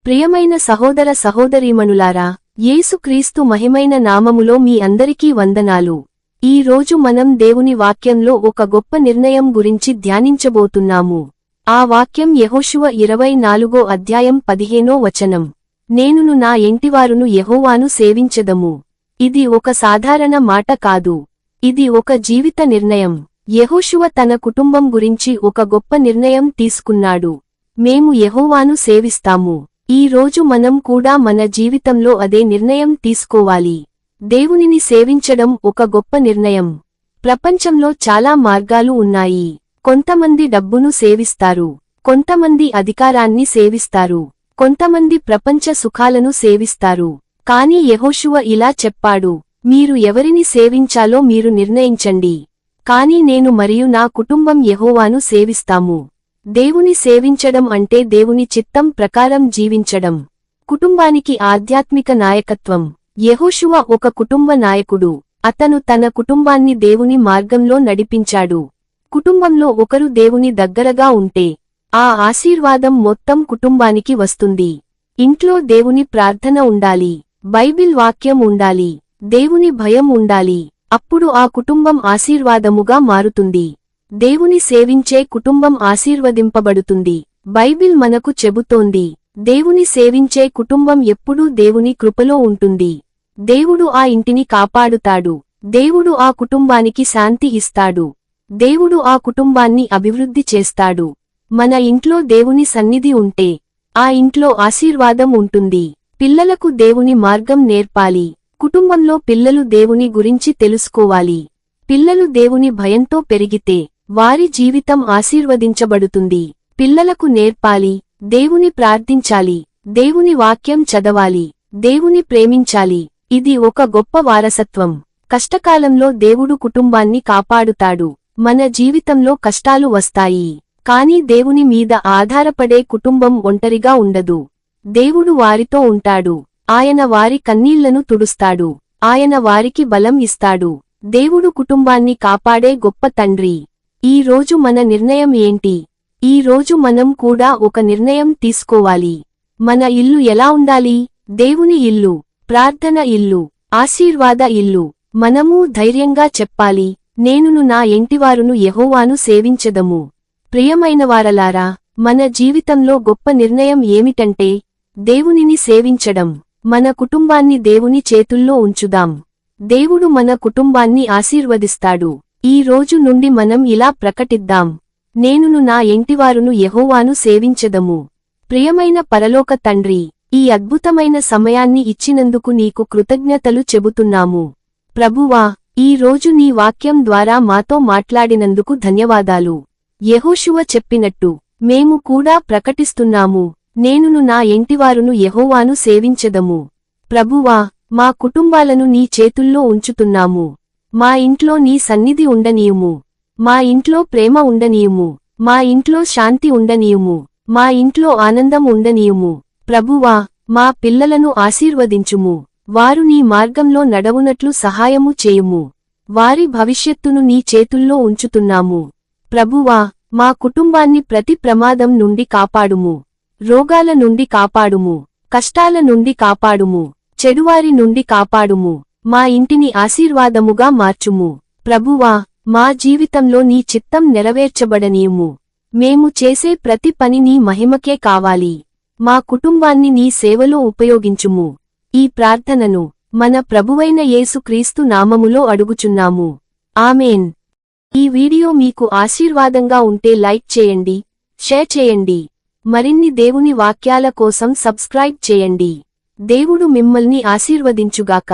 ప్రియమైన సహోదర సహోదరీమణులారా, యేసుక్రీస్తు మహిమైన నామములో మీ అందరికీ వందనాలు. ఈ రోజు మనం దేవుని వాక్యంలో ఒక గొప్ప నిర్ణయం గురించి ధ్యానించబోతున్నాము. ఆ వాక్యం యెహోషువ 24వ అధ్యాయం 15వ వచనం. నేనును నా ఇంటివారును యెహోవాను సేవించెదము. ఇది ఒక సాధారణ మాట కాదు. ఇది ఒక జీవిత నిర్ణయం. యెహోషువ తన కుటుంబం గురించి ఒక గొప్ప నిర్ణయం తీసుకున్నాడు. మేము యెహోవాను సేవిస్తాము. ఈ రోజు మనం కూడా మన జీవితంలో అదే నిర్ణయం తీసుకోవాలి. దేవునిని సేవించడం ఒక గొప్ప నిర్ణయం. ప్రపంచంలో చాలా మార్గాలు ఉన్నాయి. కొంతమంది డబ్బును సేవిస్తారు, కొంతమంది అధికారాన్ని సేవిస్తారు, కొంతమంది ప్రపంచ సుఖాలను సేవిస్తారు. కాని యెహోషువ ఇలా చెప్పాడు, మీరు ఎవరిని సేవించాలో మీరు నిర్ణయించండి. కాని నేను మరియు నా కుటుంబం యెహోవాను సేవిస్తాము. దేవుని సేవించడం అంటే దేవుని చిత్తం ప్రకారం జీవించడం. కుటుంబానికి ఆధ్యాత్మిక నాయకత్వం. యెహోషువ ఒక కుటుంబ నాయకుడు. అతను తన కుటుంబాన్ని దేవుని మార్గంలో నడిపించాడు. కుటుంబంలో ఒకరు దేవుని దగ్గరగా ఉంటే ఆ ఆశీర్వాదం మొత్తం కుటుంబానికి వస్తుంది. ఇంట్లో దేవుని ప్రార్థన ఉండాలి, బైబిల్ వాక్యం ఉండాలి, దేవుని భయం ఉండాలి. అప్పుడు ఆ కుటుంబం ఆశీర్వాదముగా మారుతుంది. దేవుని సేవించే కుటుంబం ఆశీర్వదింపబడుతుంది. బైబిల్ మనకు చెబుతోంది, దేవుని సేవించే కుటుంబం ఎప్పుడూ దేవుని కృపలో ఉంటుంది. దేవుడు ఆ ఇంటిని కాపాడుతాడు. దేవుడు ఆ కుటుంబానికి శాంతి ఇస్తాడు. దేవుడు ఆ కుటుంబాన్ని అభివృద్ధి చేస్తాడు. మన ఇంట్లో దేవుని సన్నిధి ఉంటే ఆ ఇంట్లో ఆశీర్వాదం ఉంటుంది. పిల్లలకు దేవుని మార్గం నేర్పాలి. కుటుంబంలో పిల్లలు దేవుని గురించి తెలుసుకోవాలి. పిల్లలు దేవుని భయంతో పెరిగితే వారి జీవితం ఆశీర్వదించబడుతుంది. పిల్లలకు నేర్పాలి, దేవుని ప్రార్థించాలి, దేవుని వాక్యం చదవాలి, దేవుని ప్రేమించాలి. ఇది ఒక గొప్ప వారసత్వం. కష్టకాలంలో దేవుడు కుటుంబాన్ని కాపాడుతాడు. మన జీవితంలో కష్టాలు వస్తాయి, కాని దేవుని మీద ఆధారపడే కుటుంబం ఒంటరిగా ఉండదు. దేవుడు వారితో ఉంటాడు. ఆయన వారి కన్నీళ్లను తుడుస్తాడు. ఆయన వారికి బలం ఇస్తాడు. దేవుడు కుటుంబాన్ని కాపాడే గొప్ప తండ్రి. ఈ రోజు మన నిర్ణయం ఏంటి? ఈ రోజు మనం కూడా ఒక నిర్ణయం తీసుకోవాలి. మన ఇల్లు ఎలా ఉండాలి? దేవుని ఇల్లు, ప్రార్థన ఇల్లు, ఆశీర్వాద ఇల్లు. మనమూ ధైర్యంగా చెప్పాలి, నేనును నా ఇంటివారును యెహోవాను సేవించెదము. ప్రియమైనవారలారా, మన జీవితంలో గొప్ప నిర్ణయం ఏమిటంటే దేవునిని సేవించడం. మన కుటుంబాన్ని దేవుని చేతుల్లో ఉంచుదాం. దేవుడు మన కుటుంబాన్ని ఆశీర్వదిస్తాడు. ఈ రోజు నుండి మనం ఇలా ప్రకటిద్దాం, నేనును నా ఇంటివారును యెహోవాను సేవించెదము. ప్రియమైన పరలోక తండ్రి, ఈ అద్భుతమైన సమయాన్ని ఇచ్చినందుకు నీకు కృతజ్ఞతలు చెబుతున్నాము. ప్రభువా, ఈ రోజు నీ వాక్యం ద్వారా మాతో మాట్లాడినందుకు ధన్యవాదాలు. యెహోషువ చెప్పినట్టు మేము కూడా ప్రకటిస్తున్నాము, నేనును నా ఇంటివారును యెహోవాను సేవించెదము. ప్రభువా, మా కుటుంబాలను నీ చేతుల్లో ఉంచుతున్నాము. మా ఇంట్లో నీ సన్నిధి ఉండనీయుము. మా ఇంట్లో ప్రేమ ఉండనీయుము. మా ఇంట్లో శాంతి ఉండనీయుము. మా ఇంట్లో ఆనందం ఉండనీయుము. ప్రభువా, మా పిల్లలను ఆశీర్వదించుము. వారు నీ మార్గంలో నడవునట్లు సహాయము చేయుము. వారి భవిష్యత్తును నీ చేతుల్లో ఉంచుతున్నాము. ప్రభువా, మా కుటుంబాన్ని ప్రతి ప్రమాదం నుండి కాపాడుము. రోగాల నుండి కాపాడుము. కష్టాల నుండి కాపాడుము. చెడువారి నుండి కాపాడుము. మా ఇంటిని ఆశీర్వాదముగా మార్చుము. ప్రభువా, మా జీవితంలో నీ చిత్తం నెరవేర్చబడనీయుము. మేము చేసే ప్రతి పని నీ మహిమకే కావాలి. మా కుటుంబాన్ని నీ సేవలో ఉపయోగించుము. ఈ ప్రార్థనను మన ప్రభువైన యేసుక్రీస్తు నామములో అడుగుచున్నాము. ఆమేన్. ఈ వీడియో మీకు ఆశీర్వాదంగా ఉంటే లైక్ చేయండి, షేర్ చేయండి. మరిన్ని దేవుని వాక్యాల కోసం సబ్స్క్రైబ్ చేయండి. దేవుడు మిమ్మల్ని ఆశీర్వదించుగాక.